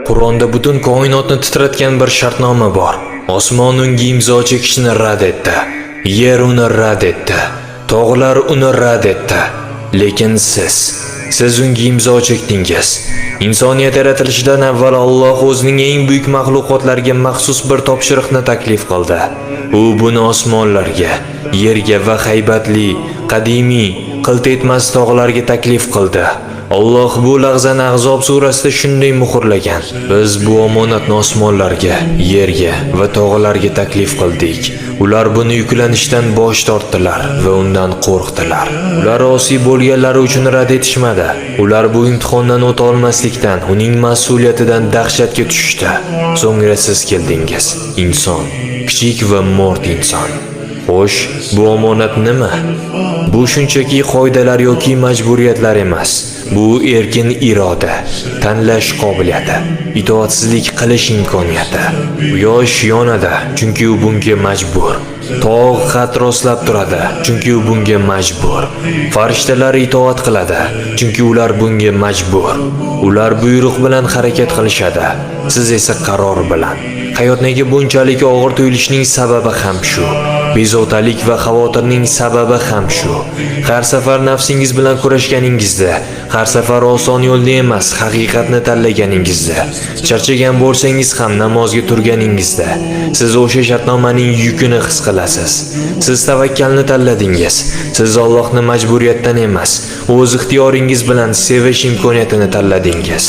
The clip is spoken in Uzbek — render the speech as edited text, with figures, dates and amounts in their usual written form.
Qur'onda butun koinotni titratgan bir shartnoma bor. Osmon unga imzo chekishni rad etdi. Yer uni rad etdi. Tog'lar uni rad etdi. Lekin siz unga imzo chekdingiz. Insoniyat yaratilishidan avval Alloh o'zining eng buyuk maxluqotlarga maxsus bir topshiriqni taklif qildi. U buni osmonlarga, yerga va haybatli, qadimiy, qilt etmas tog'larga taklif qildi. Alloh bu lahzani Ahzob surasida shunday muhrlagan. Biz bu omonatni osmonlarga, yerga va tog'larga taklif qildik. Ular buni yuklanishdan bosh tortdilar va undan qo'rqdilar. Ular osiy bo'lganlari uchun rad etishmadi. Ular bu imtihondan o'ta olmaslikdan, uning mas'uliyatidan dahshatga tushdi. So'ngra siz keldingiz, inson, kichik va mo'rt inson. Xo'sh, bu omonat nima? Bu shunchaki qoidalar yoki majburiyatlar emas. Bu erkin iroda, tanlash qobiliyati, itoatsizlik qilish imkoniyati. Quyosh yonadi, chunki u bunga majbur. Tog' xat rostlab turadi, chunki u bunga majbur. Farishtalar itoat qiladi, chunki ular bunga majbur. Ular buyruq bilan harakat qilishadi, siz esa qaror bilan. Hayot nega bunchalik og'ir tuyulishining sababi ham shu. Bezovtalik va xavotirning sababi ham shu. Har safar nafsingiz bilan kurashganingizda, har safar oson yo'lni emas, haqiqatni tanlaganingizda, charchagan bo'lsangiz ham namozga turganingizda, siz o'sha shartnomaning yukini his qilasiz. Siz tavakkalni tanladingiz. Siz Allohni majburiyatdan emas, o'z ixtiyoringiz bilan sevish imkoniyatini tanladingiz.